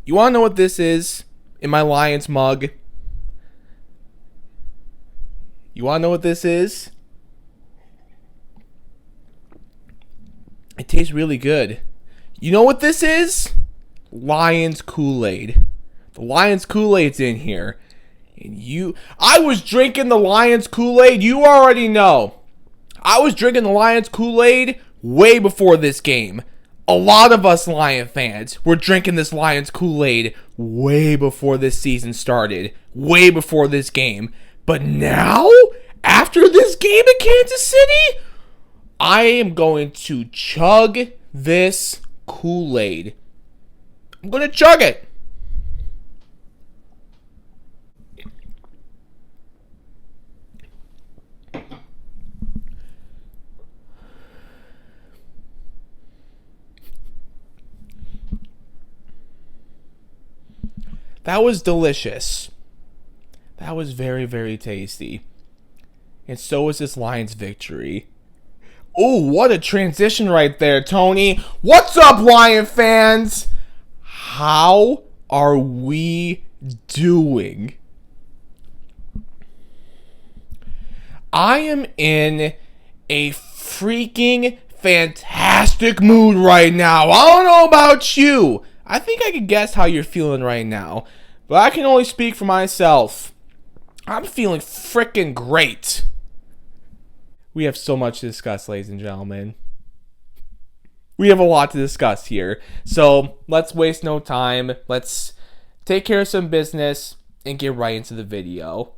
You want to know what this is in my Lions mug? You want to know what this is? It tastes really good. You know what this is? Lions Kool-Aid. The Lions Kool-Aid's in here. And I was drinking the Lions Kool-Aid. You already know. I was drinking the Lions Kool-Aid way before this game. A lot of us Lion fans were drinking this Lions Kool-Aid way before this season started. Way before this game. But now, after this game in Kansas City, I am going to chug this Kool-Aid. I'm going to chug it. That was delicious. That was very, very tasty. And so was this Lions victory. Oh, what a transition right there, Tony. What's up, Lion fans? How are we doing? I am in a freaking fantastic mood right now. I don't know about you. I think I can guess how you're feeling right now. But I can only speak for myself. I'm feeling freaking great. We have so much to discuss, ladies and gentlemen. We have a lot to discuss here. So let's waste no time. Let's take care of some business and get right into the video.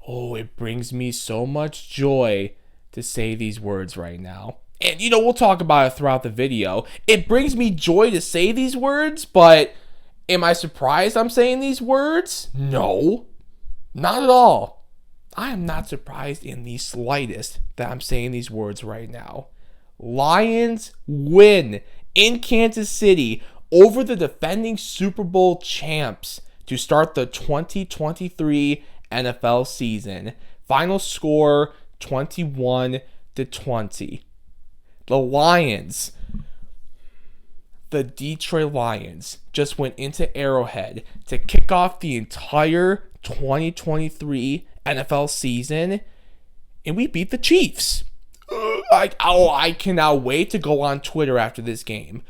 Oh, it brings me so much joy to say these words right now. And, we'll talk about it throughout the video. It brings me joy to say these words, but am I surprised I'm saying these words? No, not at all. I am not surprised in the slightest that I'm saying these words right now. Lions win in Kansas City over the defending Super Bowl champs to start the 2023 NFL season. Final score 21-20. The Lions, the Detroit Lions, just went into Arrowhead to kick off the entire 2023 NFL season, and we beat the Chiefs. I cannot wait to go on Twitter after this game.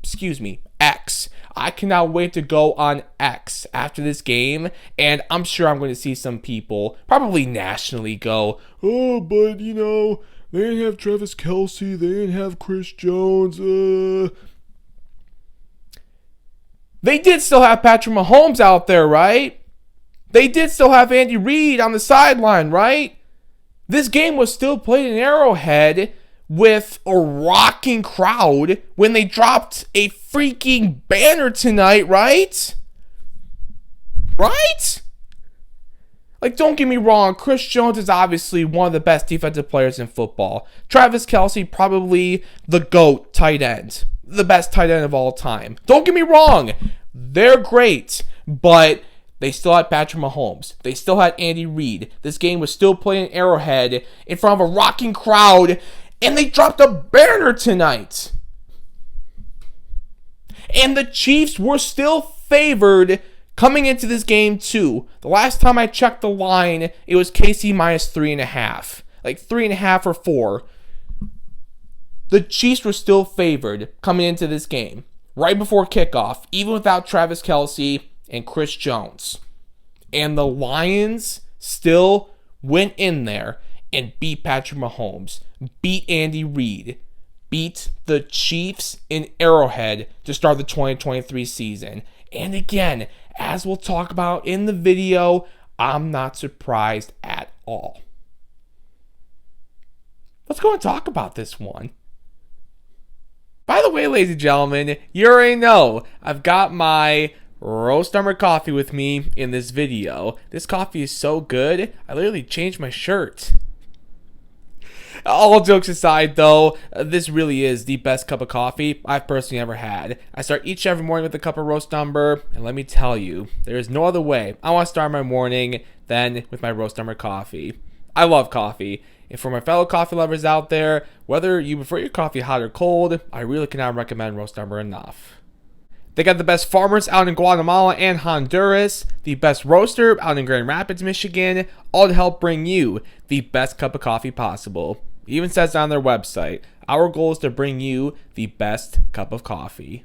Excuse me, X. I cannot wait to go on X after this game, and I'm sure I'm going to see some people, probably nationally, go, oh, but, they didn't have Travis Kelce, they didn't have Chris Jones, They did still have Patrick Mahomes out there, right? They did still have Andy Reid on the sideline, right? This game was still played in Arrowhead with a rocking crowd when they dropped a freaking banner tonight, right? Right? Like, don't get me wrong, Chris Jones is obviously one of the best defensive players in football. Travis Kelce, probably the GOAT tight end. The best tight end of all time. Don't get me wrong, they're great, but they still had Patrick Mahomes. They still had Andy Reid. This game was still playing in Arrowhead in front of a rocking crowd, and they dropped a banner tonight. And the Chiefs were still favored coming into this game too. The last time I checked the line, it was KC minus 3.5. Like 3.5 or 4. The Chiefs were still favored coming into this game. Right before kickoff, even without Travis Kelce and Chris Jones. And the Lions still went in there and beat Patrick Mahomes. Beat Andy Reid. Beat the Chiefs in Arrowhead to start the 2023 season. And again, as we'll talk about in the video, I'm not surprised at all. Let's go and talk about this one. By the way, ladies and gentlemen, you already know I've got my roast number coffee with me in this video. This coffee is so good, I literally changed my shirt. All jokes aside, though, this really is the best cup of coffee I've personally ever had. I start each and every morning with a cup of roast umber, and let me tell you, there is no other way I want to start my morning than with my roast umber coffee. I love coffee, and for my fellow coffee lovers out there, whether you prefer your coffee hot or cold, I really cannot recommend roast umber enough. They got the best farmers out in Guatemala and Honduras, the best roaster out in Grand Rapids, Michigan, all to help bring you the best cup of coffee possible. It even says on their website, our goal is to bring you the best cup of coffee.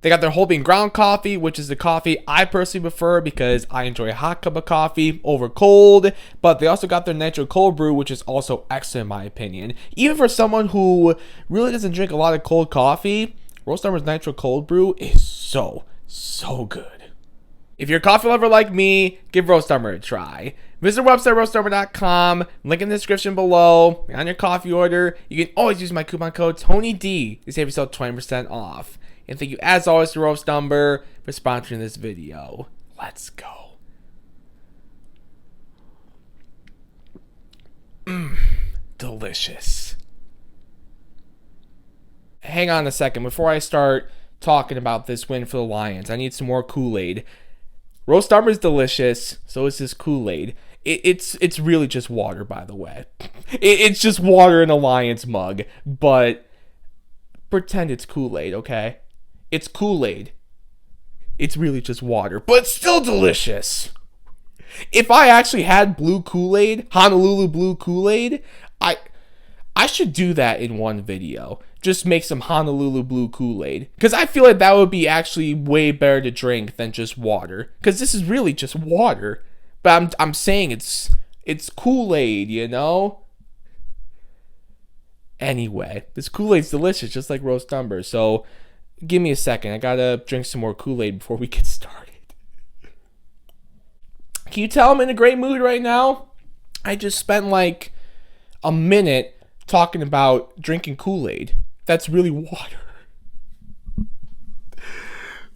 They got their whole bean ground coffee, which is the coffee I personally prefer because I enjoy a hot cup of coffee over cold. But they also got their nitro cold brew, which is also excellent in my opinion. Even for someone who really doesn't drink a lot of cold coffee, Roast Umber's nitro cold brew is so good. If you're a coffee lover like me, give Roast Umber a try. Visit our website, roastumber.com. Link in the description below. On your coffee order, you can always use my coupon code TonyD to save yourself 20% off. And thank you, as always, to Roast Umber for sponsoring this video. Let's go. Delicious. Hang on a second. Before I start talking about this win for the Lions, I need some more Kool-Aid. Roast Umber is delicious. So is this Kool-Aid. It's really just water, by the way. It's just water in a Lions mug. But pretend it's Kool-Aid, okay? It's Kool-Aid. It's really just water, but still delicious. If I actually had blue Kool-Aid, Honolulu blue Kool-Aid, I should do that in one video. Just make some Honolulu blue Kool-Aid. Because I feel like that would be actually way better to drink than just water. Because this is really just water. But I'm saying it's Kool-Aid, you know? Anyway, this Kool-Aid's delicious, just like Roast Umber. So give me a second. I gotta drink some more Kool-Aid before we get started. Can you tell I'm in a great mood right now? I just spent like a minute talking about drinking Kool-Aid. That's really water.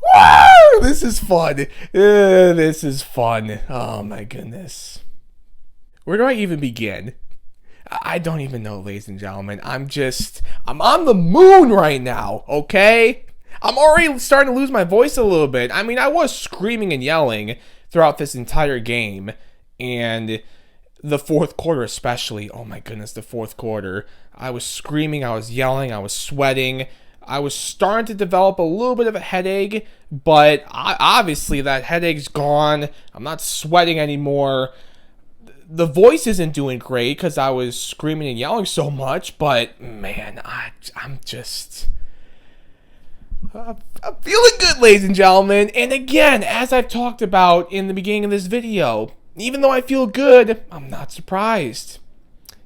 Woo! This is fun. This is fun. Oh my goodness. Where do I even begin? I don't even know, ladies and gentlemen. I'm on the moon right now, okay? I'm already starting to lose my voice a little bit. I mean, I was screaming and yelling throughout this entire game. And the fourth quarter especially. Oh my goodness, the fourth quarter. I was screaming, I was yelling, I was sweating. I was starting to develop a little bit of a headache. But obviously that headache's gone. I'm not sweating anymore. The voice isn't doing great because I was screaming and yelling so much, but man, I'm feeling good, ladies and gentlemen. And again, as I've talked about in the beginning of this video, even though I feel good, I'm not surprised.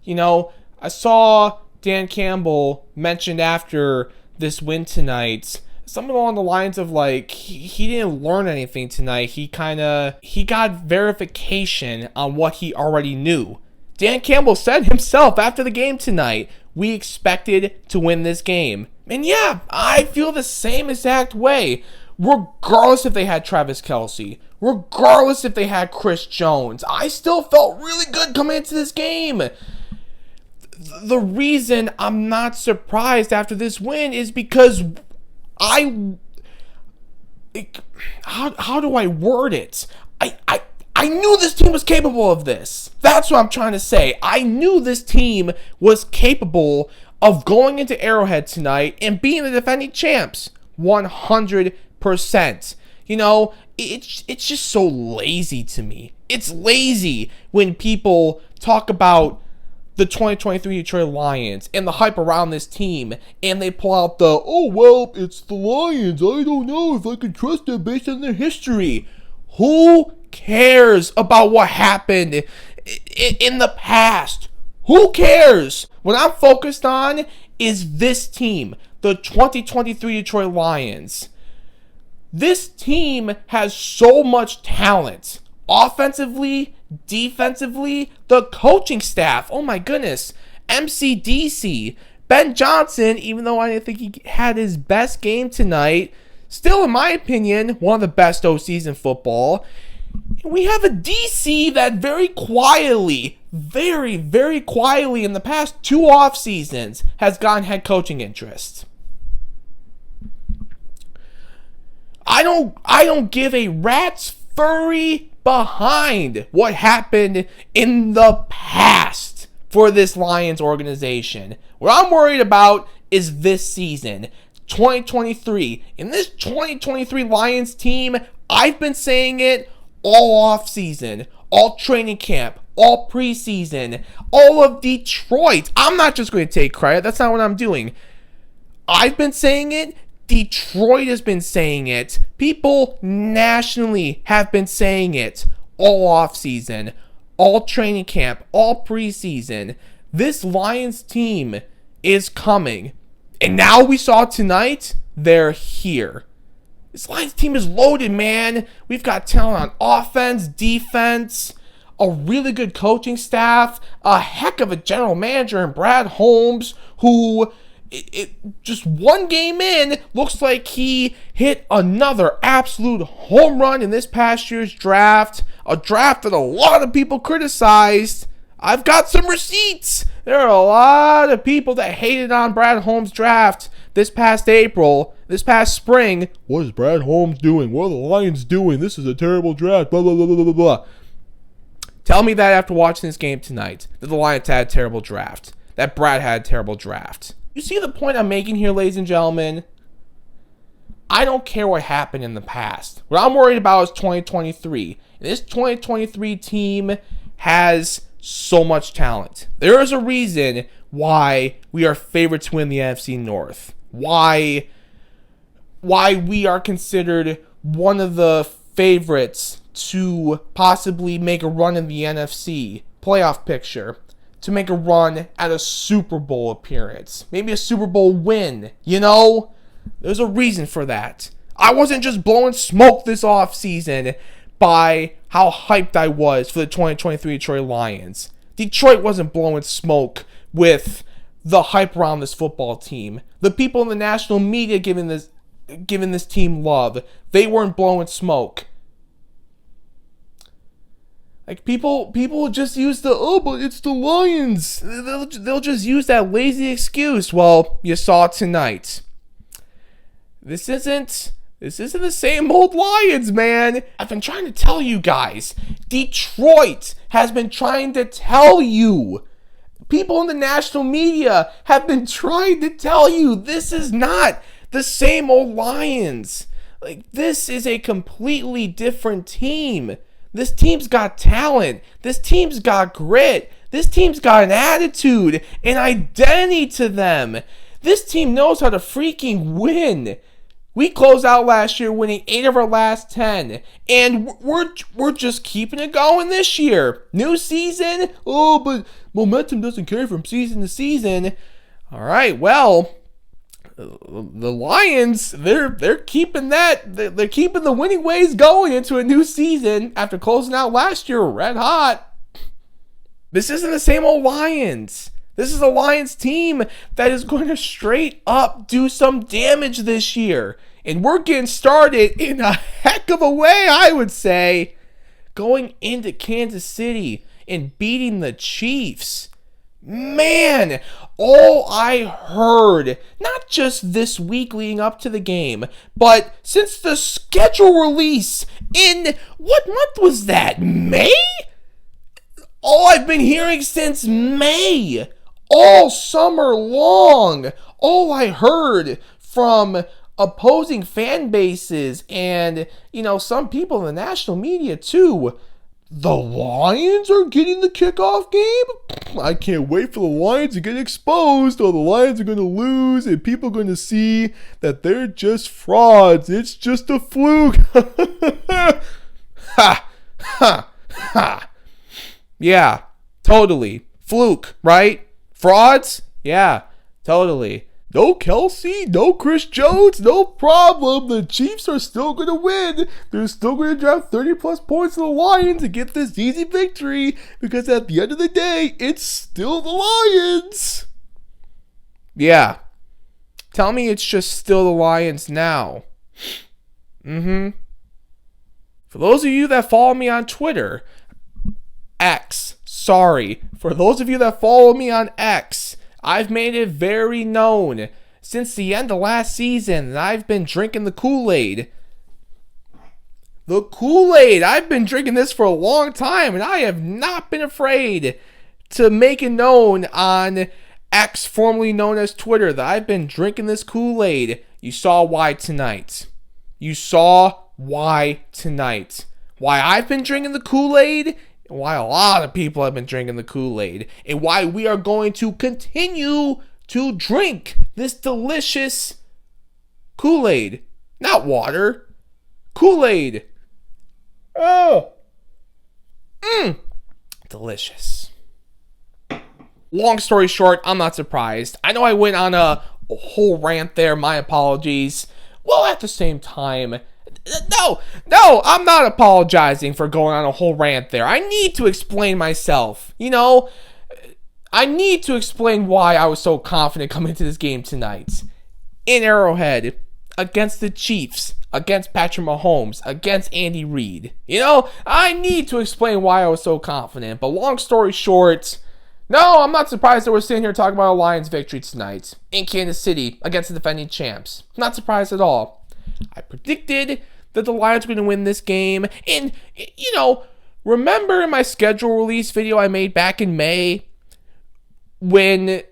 You know, I saw Dan Campbell mentioned after this win tonight, something along the lines of like, he didn't learn anything tonight. He got verification on what he already knew. Dan Campbell said himself after the game tonight, we expected to win this game. And yeah, I feel the same exact way. Regardless if they had Travis Kelce, regardless if they had Chris Jones, I still felt really good coming into this game. The reason I'm not surprised after this win is because how do I word it? I knew this team was capable of this. That's what I'm trying to say. I knew this team was capable of going into Arrowhead tonight and being the defending champs. 100%. You know, it's just so lazy to me. It's lazy when people talk about the 2023 Detroit Lions and the hype around this team, and they pull out the, oh, well, it's the Lions. I don't know if I can trust them based on their history. Who cares about what happened in the past? Who cares? What I'm focused on is this team, the 2023 Detroit Lions. This team has so much talent. Offensively, defensively, the coaching staff, oh my goodness, MCDC, Ben Johnson, even though I didn't think he had his best game tonight, still in my opinion, one of the best OCs in football. We have a DC that very quietly in the past 2 off seasons has gotten head coaching interest. I don't give a rat's furry behind what happened in the past for this Lions organization. What I'm worried about is this season. 2023. In this 2023 Lions team, I've been saying it all offseason, all training camp, all preseason, all of Detroit. I'm not just going to take credit. That's not what I'm doing. I've been saying it. Detroit has been saying it. People nationally have been saying it all offseason, all training camp, all preseason. This Lions team is coming. And now we saw tonight, they're here. This Lions team is loaded, man. We've got talent on offense, defense, a really good coaching staff, a heck of a general manager in Brad Holmes, who just one game in looks like he hit another absolute home run in this past year's draft, a draft that a lot of people criticized. I've got some receipts. There are a lot of people that hated on Brad Holmes' draft this past April, this past spring. What is Brad Holmes doing? What are the Lions doing? This is a terrible draft. Blah, blah, blah, blah, blah, blah. Tell me that after watching this game tonight, that the Lions had a terrible draft, that Brad had a terrible draft. You see the point I'm making here, ladies and gentlemen? I don't care what happened in the past. What I'm worried about is 2023. And this 2023 team has so much talent. There is a reason why we are favorites to win the NFC North. Why we are considered one of the favorites to possibly make a run in the NFC playoff picture, to make a run at a Super Bowl appearance, maybe a Super Bowl win. You know, there's a reason for that. I wasn't just blowing smoke this offseason by how hyped I was for the 2023 Detroit Lions. Detroit wasn't blowing smoke with the hype around this football team. The people in the national media giving this team love, they weren't blowing smoke. Like, people just use but it's the Lions. They'll just use that lazy excuse. Well, you saw it tonight. This isn't the same old Lions, man. I've been trying to tell you guys. Detroit has been trying to tell you. People in the national media have been trying to tell you this is not the same old Lions. Like, this is a completely different team. This team's got talent. This team's got grit. This team's got an attitude, an identity to them. This team knows how to freaking win. We closed out last year winning 8 of our last 10. And we're just keeping it going this year. New season? Oh, but momentum doesn't carry from season to season. All right, well, the Lions, they're keeping they're keeping the winning ways going into a new season after closing out last year red hot. This isn't the same old Lions. This is a Lions team that is going to straight up do some damage this year. And we're getting started in a heck of a way, I would say, going into Kansas City and beating the Chiefs. Man, all I heard, not just this week leading up to the game, but since the schedule release in, what month was that? May? All I've been hearing since May, all summer long, all I heard from opposing fan bases and, some people in the national media too, the Lions are getting the kickoff game? I can't wait for the Lions to get exposed, or the Lions are going to lose, and people are going to see that they're just frauds. It's just a fluke. Ha! Ha! Ha! Yeah, totally. Fluke, right? Frauds? Yeah, totally. No Kelsey, no Chris Jones, no problem. The Chiefs are still going to win. They're still going to drop 30-plus points to the Lions and get this easy victory, because at the end of the day, it's still the Lions. Yeah. Tell me it's just still the Lions now. For those of you that follow me on Twitter, X, sorry. For those of you that follow me on X, I've made it very known since the end of last season that I've been drinking the Kool-Aid. The Kool-Aid! I've been drinking this for a long time, and I have not been afraid to make it known on X, formerly known as Twitter, that I've been drinking this Kool-Aid. You saw why tonight. You saw why tonight. Why I've been drinking the Kool-Aid, and why a lot of people have been drinking the Kool-Aid, and why we are going to continue to drink this delicious Kool-Aid. Not water. Kool-Aid. Oh. Delicious. Long story short, I'm not surprised. I know I went on a whole rant there. My apologies. Well, at the same time, no, I'm not apologizing for going on a whole rant there. I need to explain myself. I need to explain why I was so confident coming into this game tonight. In Arrowhead, against the Chiefs, against Patrick Mahomes, against Andy Reid. I need to explain why I was so confident. But long story short, no, I'm not surprised that we're sitting here talking about a Lions victory tonight in Kansas City against the defending champs. Not surprised at all. I predicted that the Lions were going to win this game. And, remember in my schedule release video I made back in May when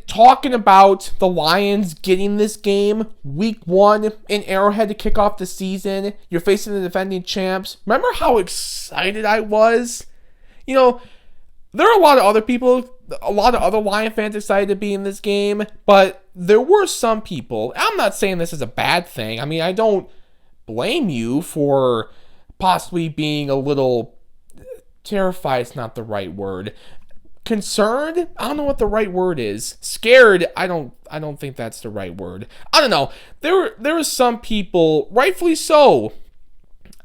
talking about the Lions getting this game week 1 in Arrowhead to kick off the season, you're facing the defending champs. Remember how excited I was? There are a lot of other Lion fans excited to be in this game, but there were some people. I'm not saying this is a bad thing. I mean, I don't blame you for possibly being a little terrified. Is not the right word. Concerned? I don't know what the right word is. Scared? I don't think that's the right word. I don't know. There were some people, rightfully so.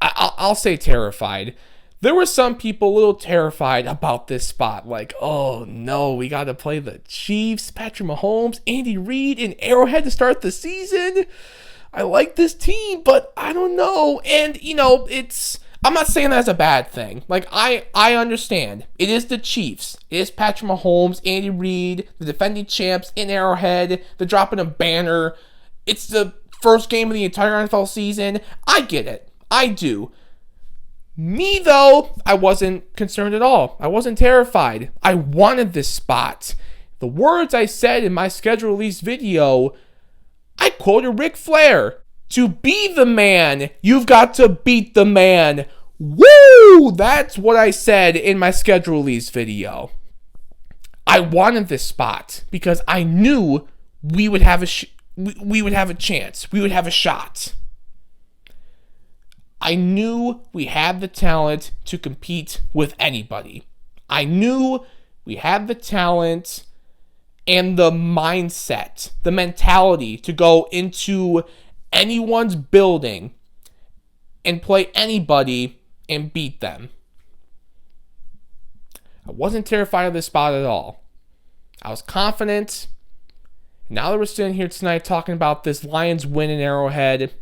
I'll say terrified. There were some people a little terrified about this spot. Like, oh no, we got to play the Chiefs, Patrick Mahomes, Andy Reid, in Arrowhead to start the season. I like this team, but I don't know. And, I'm not saying that's a bad thing. Like, I understand. It is the Chiefs. It is Patrick Mahomes, Andy Reid, the defending champs in Arrowhead. They're dropping a banner. It's the first game of the entire NFL season. I get it. I do. Me, though, I wasn't concerned at all. I wasn't terrified. I wanted this spot. The words I said in my schedule release video, I quoted Ric Flair. To be the man, you've got to beat the man. Woo! That's what I said in my schedule release video. I wanted this spot because I knew we would have a chance. We would have a shot. I knew we had the talent to compete with anybody. I knew we had the talent and the mindset, the mentality to go into anyone's building and play anybody and beat them. I wasn't terrified of this spot at all. I was confident. Now that we're sitting here tonight talking about this Lions win in Arrowhead,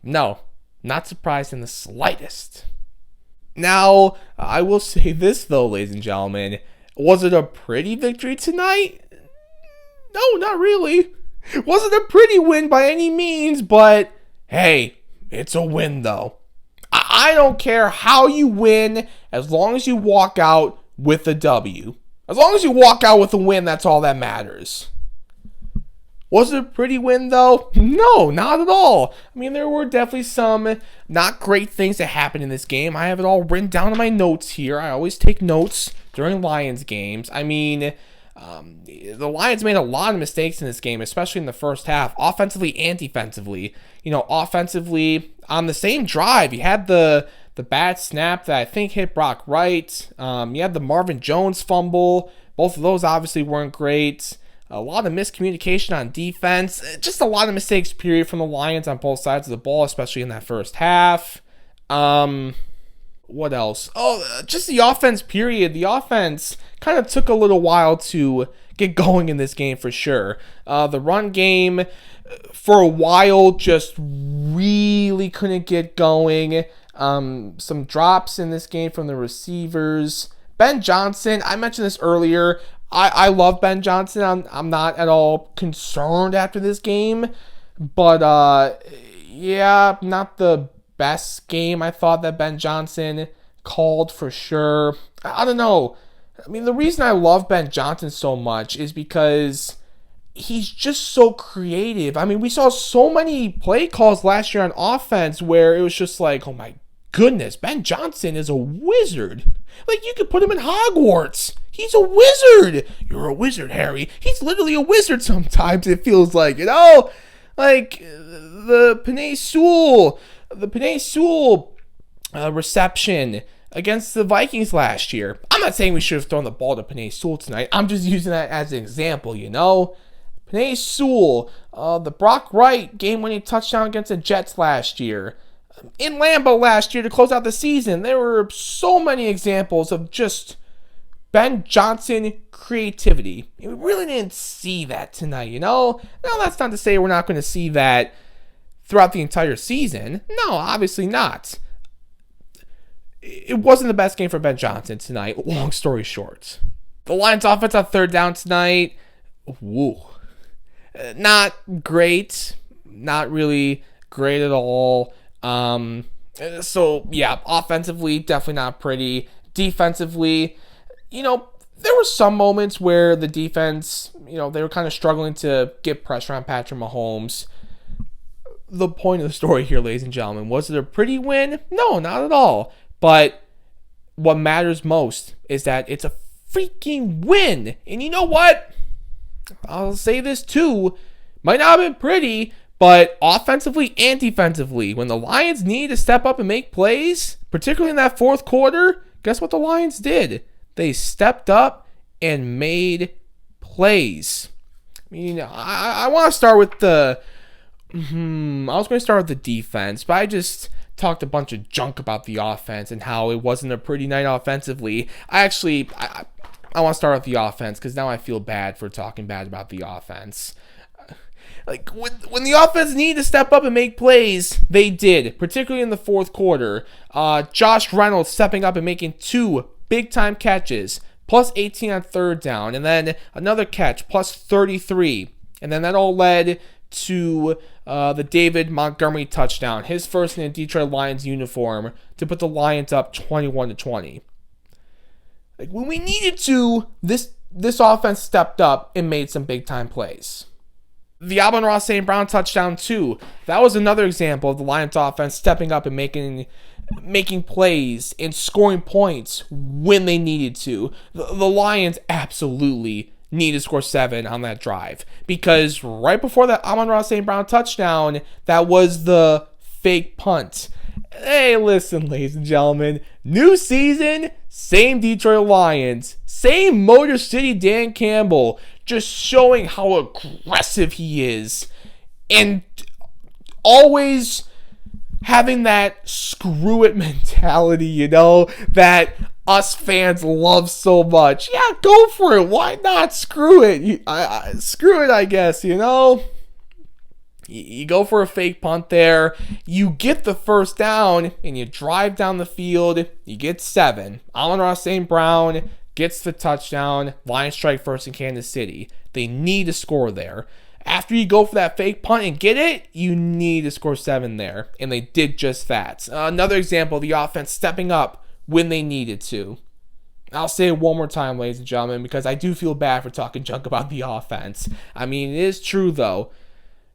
no, not surprised in the slightest. Now, I will say this though, ladies and gentlemen. Was it a pretty victory tonight? No, not really. Wasn't a pretty win by any means, but hey, it's a win though. I don't care how you win as long as you walk out with a W. As long as you walk out with a win, that's all that matters. Was it a pretty win though? No, not at all. I mean, there were definitely some not great things that happened in this game. I have it all written down in my notes here. I always take notes during Lions games. I mean, the Lions made a lot of mistakes in this game, especially in the first half, offensively and defensively. Offensively, on the same drive, you had the bad snap that I think hit Brock Wright. You had the Marvin Jones fumble. Both of those obviously weren't great. A lot of miscommunication on defense. Just a lot of mistakes, period, from the Lions on both sides of the ball, especially in that first half. What else? Oh, just the offense, period. The offense kind of took a little while to get going in this game for sure. The run game, for a while, just really couldn't get going. Some drops in this game from the receivers. Ben Johnson, I mentioned this earlier. I love Ben Johnson. I'm not at all concerned after this game. But, yeah, not the best game I thought that Ben Johnson called for sure. I don't know. I mean, the reason I love Ben Johnson so much is because he's just so creative. I mean, we saw so many play calls last year on offense where it was just like, oh my goodness, Ben Johnson is a wizard. Like, you could put him in Hogwarts. He's a wizard. You're a wizard, Harry. He's literally a wizard sometimes, it feels like, Like, the Penei Sewell reception against the Vikings last year. I'm not saying we should have thrown the ball to Penei Sewell tonight. I'm just using that as an example, Penei Sewell, the Brock Wright game-winning touchdown against the Jets last year. In Lambeau last year to close out the season, there were so many examples of just Ben Johnson creativity. We really didn't see that tonight, Now, that's not to say we're not going to see that throughout the entire season. No, obviously not. It wasn't the best game for Ben Johnson tonight, long story short. The Lions offense on third down tonight, not great. Not really great at all. So, yeah, offensively, definitely not pretty. Defensively, there were some moments where the defense, they were kind of struggling to get pressure on Patrick Mahomes. The point of the story here, ladies and gentlemen, was it a pretty win? No, not at all. But what matters most is that it's a freaking win. And you know what? I'll say this too. Might not have been pretty, but offensively and defensively, when the Lions needed to step up and make plays, particularly in that fourth quarter, guess what the Lions did? They stepped up and made plays. I mean, I want to start with I was going to start with the defense, but I just talked a bunch of junk about the offense and how it wasn't a pretty night offensively. I want to start with the offense because now I feel bad for talking bad about the offense. Like, when the offense needed to step up and make plays, they did, particularly in the fourth quarter. Josh Reynolds stepping up and making 2 big-time catches, plus 18 on third down, and then another catch, plus 33. And then that all led to the David Montgomery touchdown, his first in a Detroit Lions uniform, to put the Lions up 21-20. Like, when we needed to, this offense stepped up and made some big-time plays. The Amon-Ra St. Brown touchdown, too. That was another example of the Lions offense stepping up and making plays and scoring points when they needed to. The Lions absolutely need to score 7 on that drive, because right before that Amon-Ra St. Brown touchdown, that was the fake punt. Hey, listen, ladies and gentlemen, new season, same Detroit Lions, same Motor City Dan Campbell, just showing how aggressive he is, and always having that screw it mentality, that us fans love so much. Yeah, go for it. Why not? Screw it. Screw it, I guess, You go for a fake punt there. You get the first down, and you drive down the field. You get 7. Amon-Ra St. Brown gets the touchdown. Lions strike first in Kansas City. They need to score there. After you go for that fake punt and get it, you need to score 7 there. And they did just that. Another example of the offense stepping up when they needed to. I'll say it one more time, ladies and gentlemen, because I do feel bad for talking junk about the offense. I mean, it is true, though.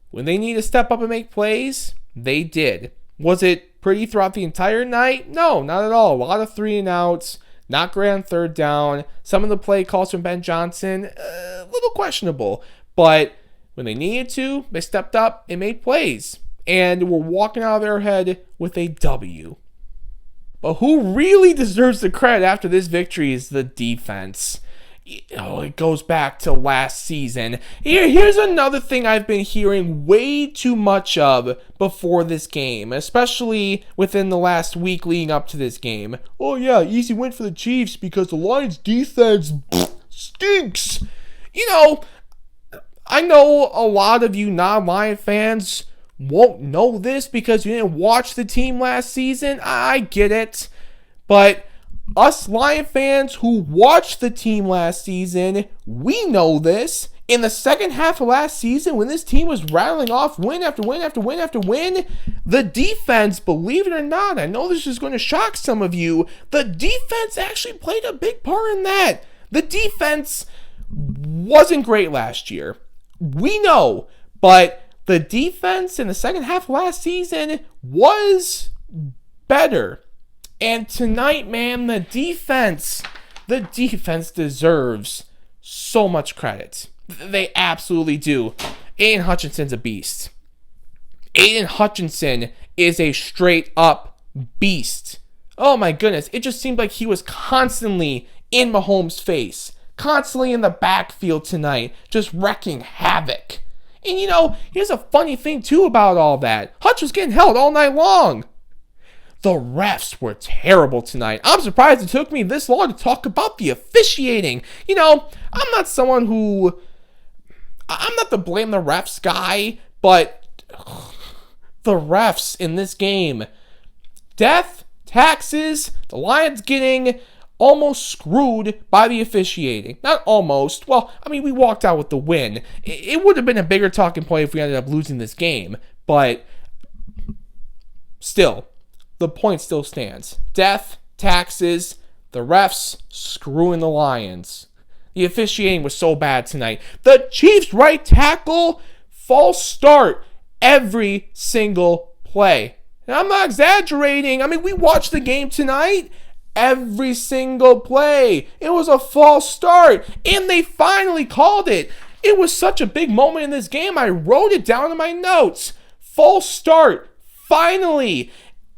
When they need to step up and make plays, they did. Was it pretty throughout the entire night? No, not at all. A lot of 3-and-outs. Not great on third down. Some of the play calls from Ben Johnson, a little questionable. But when they needed to, they stepped up and made plays. And were walking out of their head with a W. But who really deserves the credit after this victory is the defense. It goes back to last season. Here's another thing I've been hearing way too much of before this game, especially within the last week leading up to this game. Oh yeah, easy win for the Chiefs because the Lions defense stinks. I know a lot of you non-Lion fans won't know this because you didn't watch the team last season. I get it. But us Lion fans who watched the team last season, we know this. In the second half of last season, when this team was rattling off win after win after win after win, the defense, believe it or not, I know this is going to shock some of you, the defense actually played a big part in that. The defense wasn't great last year. We know, but the defense in the second half of last season was better. And tonight, man, the defense deserves so much credit. They absolutely do. Aiden Hutchinson's a beast. Aiden Hutchinson is a straight up beast. Oh my goodness, it just seemed like he was constantly in Mahomes' face, constantly in the backfield tonight, just wrecking havoc. And here's a funny thing too about all that. Hutch was getting held all night long. The refs were terrible tonight. I'm surprised it took me this long to talk about the officiating. I'm not the blame the refs guy, but the refs in this game. Death, taxes, the Lions getting almost screwed by the officiating. Not almost. Well, we walked out with the win. It would have been a bigger talking point if we ended up losing this game, but still, the point still stands. Death, taxes, the refs screwing the Lions. The officiating was so bad tonight. The Chiefs' right tackle, false start every single play. And I'm not exaggerating. We watched the game tonight. Every single play. It was a false start. And they finally called it. It was such a big moment in this game. I wrote it down in my notes. False start. Finally.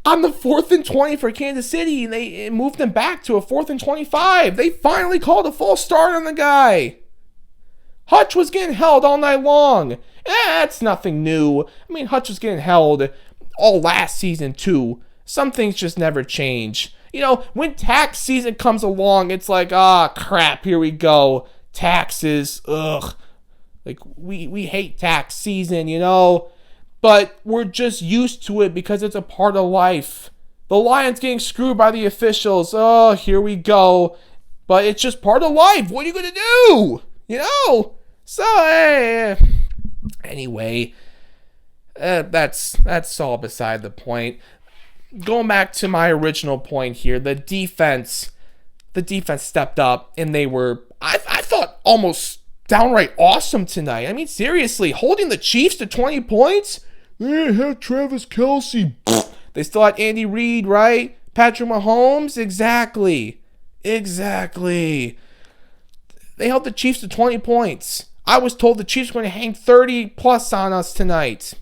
On the 4th and 20 for Kansas City, they moved them back to a 4th and 25. They finally called a false start on the guy. Hutch was getting held all night long. That's nothing new. Hutch was getting held all last season too. Some things just never change. When tax season comes along, it's like, crap, here we go. Taxes, ugh. Like, we hate tax season, But we're just used to it because it's a part of life. The Lions getting screwed by the officials. Oh, here we go. But it's just part of life. What are you going to do? So, anyway, that's all beside the point. Going back to my original point here, the defense stepped up, and they were, I thought, almost downright awesome tonight. Seriously, holding the Chiefs to 20 points? They had Travis Kelce. They still had Andy Reid, right? Patrick Mahomes? Exactly. They held the Chiefs to 20 points. I was told the Chiefs were going to hang 30 plus on us tonight.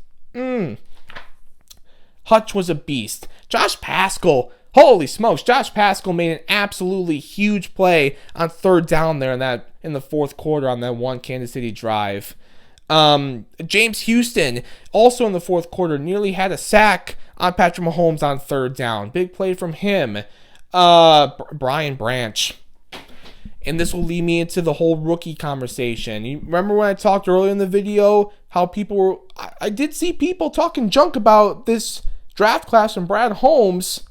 Hutch was a beast. Josh Paschal, holy smokes, Josh Paschal made an absolutely huge play on 3rd down there in the 4th quarter on that one Kansas City drive. James Houston, also in the 4th quarter, nearly had a sack on Patrick Mahomes on 3rd down. Big play from him. Brian Branch. And this will lead me into the whole rookie conversation. You remember when I talked earlier in the video how people were... I did see people talking junk about this draft class from Brad Holmes.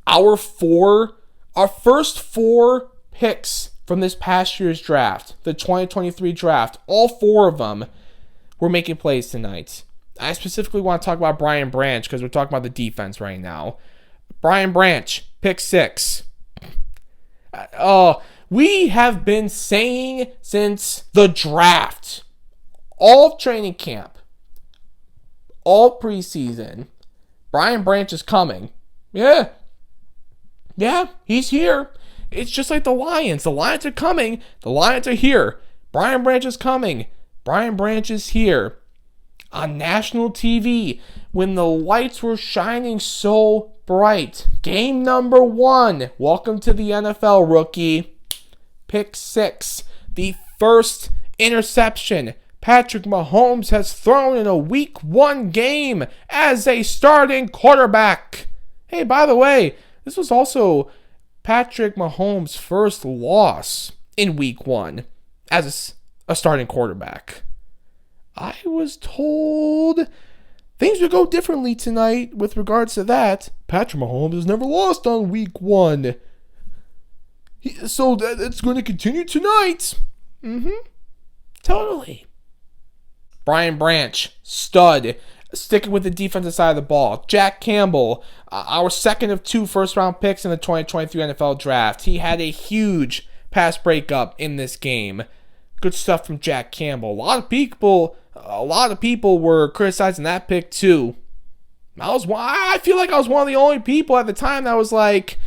Our first 4 picks from this past year's draft, the 2023 draft, all 4 of them were making plays tonight. I specifically want to talk about Brian Branch because we're talking about the defense right now. Brian Branch, pick 6. We have been saying since the draft, all training camp, all preseason, Brian Branch is coming. Yeah, he's here. It's just like the Lions. The Lions are coming. The Lions are here. Brian Branch is coming. Brian Branch is here. On national TV, when the lights were shining so bright. Game number 1. Welcome to the NFL, rookie. Pick 6. The first interception Patrick Mahomes has thrown in a week 1 game as a starting quarterback. Hey, by the way, this was also Patrick Mahomes' first loss in week 1 as a starting quarterback. I was told things would go differently tonight with regards to that. Patrick Mahomes has never lost on week 1. So it's going to continue tonight. Totally. Brian Branch, stud, sticking with the defensive side of the ball. Jack Campbell, our second of 2 first-round picks in the 2023 NFL Draft. He had a huge pass breakup in this game. Good stuff from Jack Campbell. A lot of people were criticizing that pick too. I feel like I was one of the only people at the time that was like,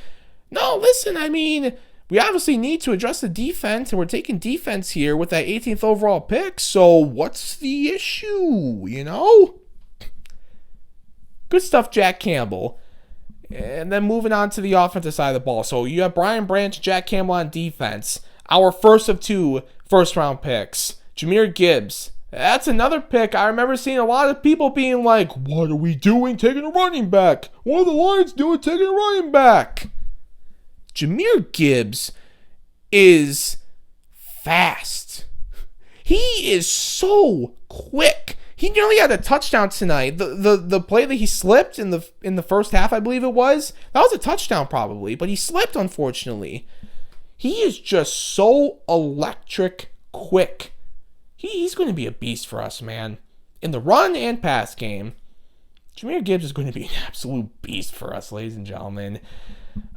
no, listen, I mean, we obviously need to address the defense, and we're taking defense here with that 18th overall pick, so what's the issue, you know? Good stuff, Jack Campbell. And then moving on to the offensive side of the ball. So you have Brian Branch, Jack Campbell on defense. Our first of 2 first-round picks. Jahmyr Gibbs. That's another pick. I remember seeing a lot of people being like, what are we doing taking a running back? What are the Lions doing taking a running back? Jahmyr Gibbs is fast. He is so quick. He nearly had a touchdown tonight. The play that he slipped in the first half, I believe it was, that was a touchdown probably, but he slipped, unfortunately. He is just so electric quick. He's going to be a beast for us, man. In the run and pass game, Jahmyr Gibbs is going to be an absolute beast for us, ladies and gentlemen.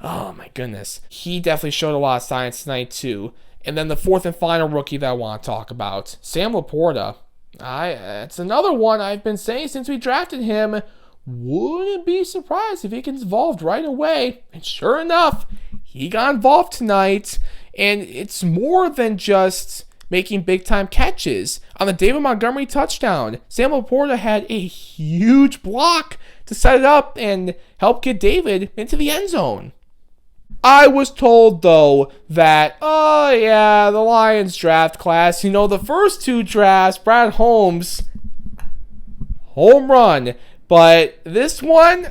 Oh, my goodness. He definitely showed a lot of science tonight, too. And then the fourth and final rookie that I want to talk about, Sam Laporta. It's another one I've been saying since we drafted him. Wouldn't be surprised if he gets involved right away. And sure enough, he got involved tonight. And it's more than just making big-time catches. On the David Montgomery touchdown, Sam Laporta had a huge block to set it up and help get David into the end zone. I was told, though, that, the Lions draft class, the first 2 drafts, Brad Holmes, home run. But this one,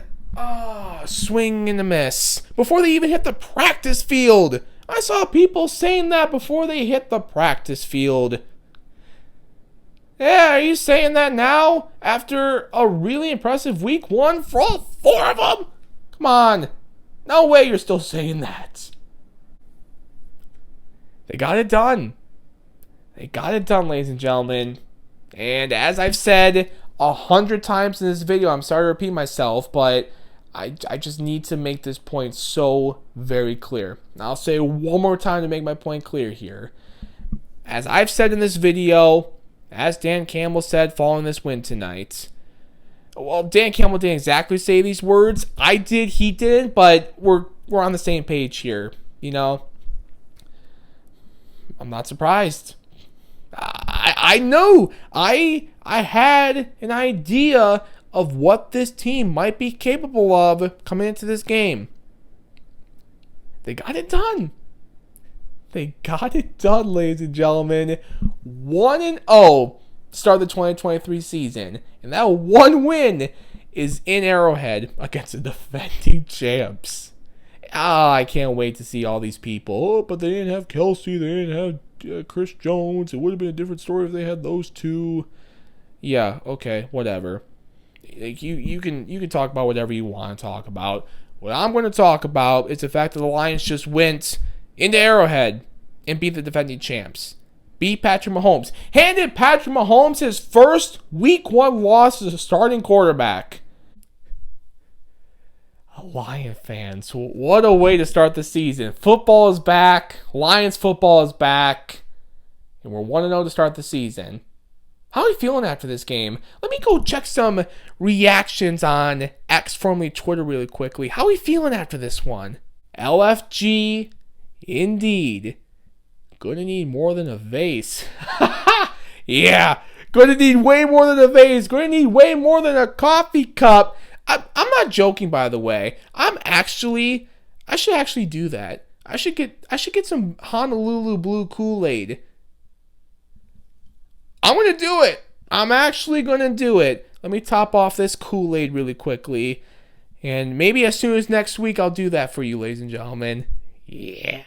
swing and a miss. Before they even hit the practice field. I saw people saying that before they hit the practice field. Yeah, are you saying that now? After a really impressive week 1 for all 4 of them? Come on. No way you're still saying that. They got it done. They got it done, ladies and gentlemen. And as I've said 100 times in this video, I'm sorry to repeat myself, but I just need to make this point so very clear. I'll say it one more time to make my point clear here. As I've said in this video, as Dan Campbell said following this win tonight, well, Dan Campbell didn't exactly say these words. I did, he didn't, but we're on the same page here. I'm not surprised. I know. I had an idea of what this team might be capable of coming into this game. They got it done. They got it done, ladies and gentlemen. 1-0 start the 2023 season. And that one win is in Arrowhead against the defending champs. I can't wait to see all these people. But they didn't have Kelsey. They didn't have Chris Jones. It would have been a different story if they had those 2. Yeah, okay, whatever. You can talk about whatever you want to talk about. What I'm going to talk about is the fact that the Lions just went into Arrowhead and beat the defending champs. Beat Patrick Mahomes. Handed Patrick Mahomes his first week 1 loss as a starting quarterback. Lion fans, what a way to start the season. Football is back. Lions football is back. And we're 1-0 to start the season. How are you feeling after this game? Let me go check some reactions on X, formerly Twitter, really quickly. How are you feeling after this one? LFG, indeed. Gonna need more than a vase. Yeah, gonna need way more than a vase. Gonna need way more than a coffee cup. I'm not joking, by the way. I should actually do that. I should get some Honolulu Blue Kool-Aid. I'm going to do it. I'm actually going to do it. Let me top off this Kool-Aid really quickly. And maybe as soon as next week, I'll do that for you, ladies and gentlemen. Yeah.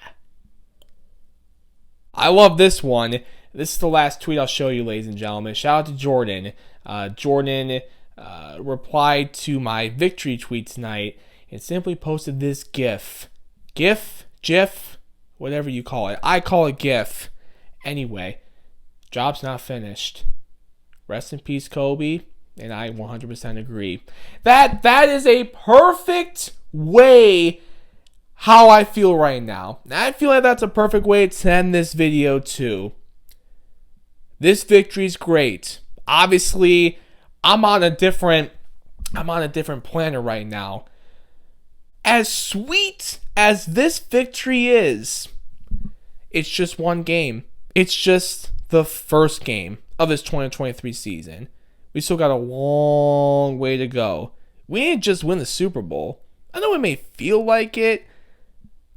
I love this one. This is the last tweet I'll show you, ladies and gentlemen. Shout out to Jordan. Jordan replied to my victory tweet tonight and simply posted this GIF. GIF, whatever you call it. I call it GIF. Anyway. Job's not finished. Rest in peace, Kobe. And I 100% agree. That is a perfect way how I feel right now. I feel like that's a perfect way to end this video too. This victory is great. Obviously, I'm on a different planet right now. As sweet as this victory is, it's just one game. It's just the first game of this 2023 season. We still got a long way to go. We didn't just win the Super Bowl. I know it may feel like it,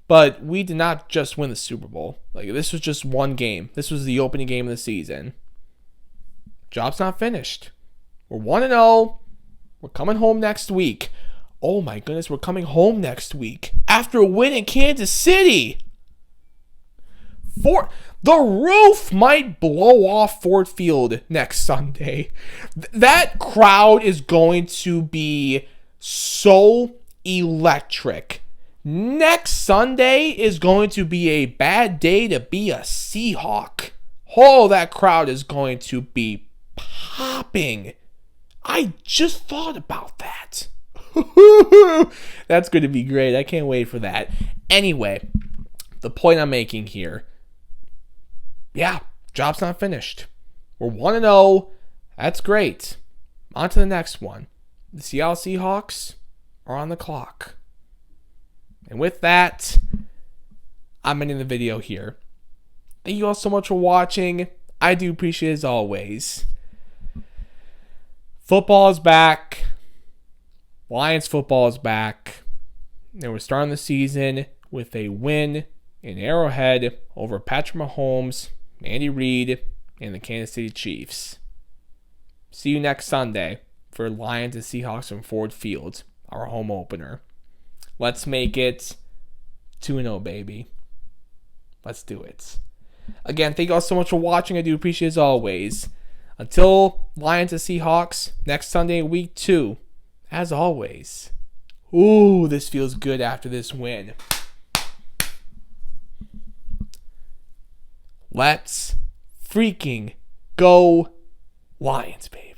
but we did not just win the Super Bowl. Like, this was just one game. This was the opening game of the season. Job's not finished. We're 1-0. We're coming home next week. Oh my goodness, we're coming home next week after a win in Kansas City. The roof might blow off Ford Field next Sunday. That crowd is going to be so electric. Next Sunday is going to be a bad day to be a Seahawk. Oh, that crowd is going to be popping. I just thought about that. That's going to be great. I can't wait for that. Anyway, the point I'm making here, yeah, job's not finished. We're 1-0. That's great. On to the next one. The Seattle Seahawks are on the clock. And with that, I'm ending the video here. Thank you all so much for watching. I do appreciate it as always. Football is back. Lions football is back. And we're starting the season with a win in Arrowhead over Patrick Mahomes, Andy Reid, and the Kansas City Chiefs. See you next Sunday for Lions and Seahawks from Ford Field, our home opener. Let's make it 2-0, baby. Let's do it. Again, thank you all so much for watching. I do appreciate it as always. Until Lions and Seahawks next Sunday, week 2. As always. Ooh, this feels good after this win. Let's freaking go Lions, baby.